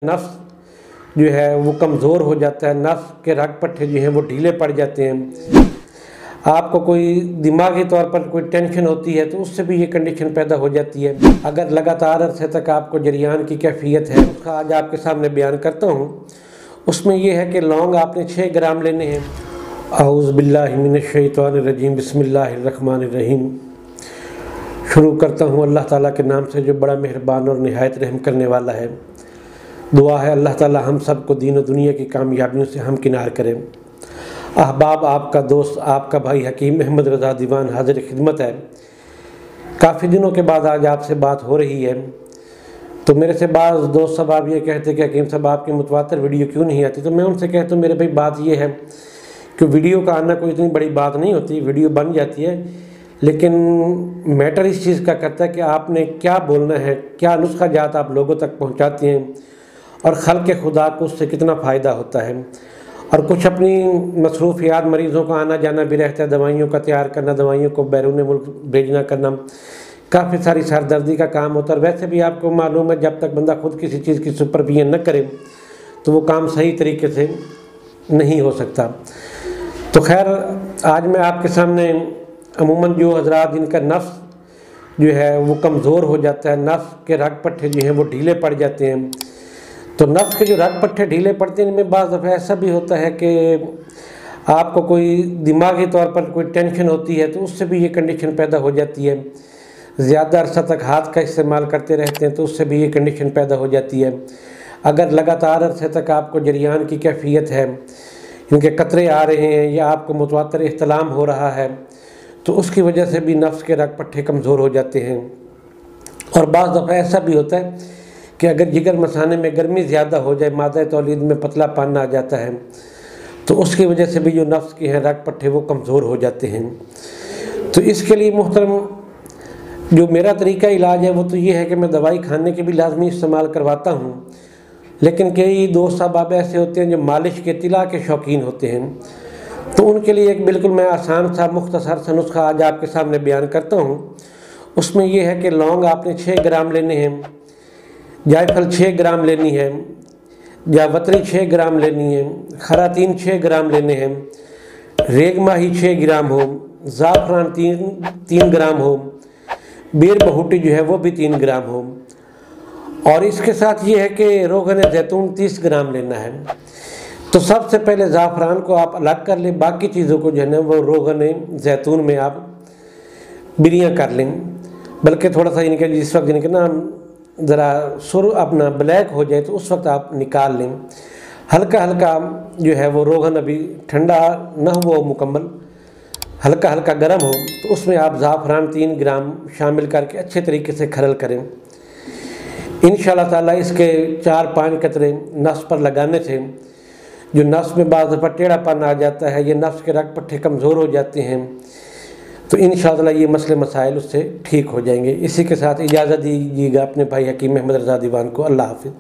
नफ्स जो है वो कमज़ोर हो जाता है, नफ्स के रग पट्टे जो हैं वो ढीले पड़ जाते हैं। आपको कोई दिमागी तौर पर कोई टेंशन होती है तो उससे भी ये कंडीशन पैदा हो जाती है। अगर लगातार अरसे तक आपको जरियान की कैफियत है, उसका आज आपके सामने बयान करता हूँ। उसमें यह है कि लौंग आपने 6 ग्राम लेने हैं। औज़ु बिल्लाहि मिनश शैतानिर रजीम, बिस्मिल्लाहिर रहमानिर रहीम। शुरू करता हूँ अल्लाह ताला के नाम से जो बड़ा मेहरबान और निहायत रहम करने वाला है। दुआ है अल्लाह ताला हम सब को दीन और दुनिया की कामयाबियों से हमकिनार करें। अहबाब, आपका दोस्त, आपका भाई हकीम अहमद रज़ा दीवान हाजिर खिदमत है। काफ़ी दिनों के बाद आज आपसे बात हो रही है। तो मेरे से बाज़ दोस्त सब आप ये कहते कि हकीम साहब आपकी मुतवातिर वीडियो क्यों नहीं आती। तो मैं उनसे कहता हूँ मेरे भाई बात ये है कि वीडियो का आना कोई इतनी बड़ी बात नहीं होती, वीडियो बन जाती है, लेकिन मैटर इस चीज़ का करता है कि आपने क्या बोलना है, क्या नुस्खा जात आप लोगों तक पहुँचाते हैं और खल्क़ खुदा को उससे कितना फ़ायदा होता है। और कुछ अपनी मसरूफ़ियात, मरीज़ों का आना जाना भी रहता है, दवाइयों का तैयार करना, दवाइयों को बैरून मुल्क भेजना करना, काफ़ी सारी सरदर्दी का काम होता है। और वैसे भी आपको मालूम है जब तक बंदा खुद किसी चीज़ की सुपरविजन न करे तो वो काम सही तरीके से नहीं हो सकता। तो खैर आज मैं आपके सामने अमूमन जो हज़रात जिनका नफ्स जो है वो कमज़ोर हो जाता है, नफ्स के रग पट्टे जो हैं वो ढीले पड़ जाते हैं। तो नफ्स के जो रग पट्टे ढीले पड़ते हैं इनमें बाज़ दफ़ा ऐसा भी होता है कि आपको कोई दिमागी तौर पर कोई टेंशन होती है तो उससे भी ये कंडीशन पैदा हो जाती है। ज़्यादा अरसा तक हाथ का इस्तेमाल करते रहते हैं तो उससे भी ये कंडीशन पैदा हो जाती है। अगर लगातार अरसे तक आपको जरियान की कैफियत है, इनके कतरे आ रहे हैं या आपको मुतवातिर इख्तिलाम हो रहा है तो उसकी वजह से भी नफ्स के रग पट्टे कमज़ोर हो जाते हैं। और बाज़ दफ़ा ऐसा भी होता है कि अगर जिगर मसाने में गर्मी ज़्यादा हो जाए, मादा तौलीद में पतलापन आ जाता है तो उसकी वजह से भी जो नफ्स के हैं रग पट्टे वो कमज़ोर हो जाते हैं। तो इसके लिए मुहतरम जो मेरा तरीका इलाज है वो तो ये है कि मैं दवाई खाने के भी लाजमी इस्तेमाल करवाता हूँ, लेकिन कई दोस्त साहब ऐसे होते हैं जो मालिश के तिला के शौकीन होते हैं, तो उनके लिए एक बिल्कुल मैं आसान सा मुख्तसर सा नुस्खा आज आपके सामने बयान करता हूँ। उसमें यह है कि लौंग आपने 6 ग्राम लेने हैं, जायफल 6 ग्राम लेनी है, जावत्री 6 ग्राम लेनी है, खरातीन 6 ग्राम लेने हैं, रेगमाही 6 ग्राम हो, ज़ाफ़रान 3 ग्राम हो, बीर बहुटी जो है वो भी 3 ग्राम हो। और इसके साथ ये है कि रोगन जैतून 30 ग्राम लेना है। तो सबसे पहले ज़ाफ़रान को आप अलग कर लें, बाकी चीज़ों को जो है ना वो रोगन जैतून में आप बिरियाँ कर लें, बल्कि थोड़ा सा इनके जिस वक्त इनके ना ज़रा सुर अपना ब्लैक हो जाए तो उस वक्त आप निकाल लें। हल्का हल्का जो है वो रोगन अभी ठंडा ना हो वो मुकम्मल, हल्का हल्का गर्म हो तो उसमें आप ज़ाफ़रान 3 ग्राम शामिल करके अच्छे तरीके से खरल करें। इंशाअल्लाह ताला इसके 4-5 कतरे नफ्स पर लगाने से जो नफ्स में बाज़ दफ़ा टेढ़ापन आ जाता है, ये नफ्स के रग पट्टे कमज़ोर हो जाते हैं, तो इंशाअल्लाह ये मसले मसाइल उससे ठीक हो जाएंगे। इसी के साथ इजाज़त दीजिएगा अपने भाई हकीम अहमद रज़ा दीवान को। अल्लाह हाफ़िज़।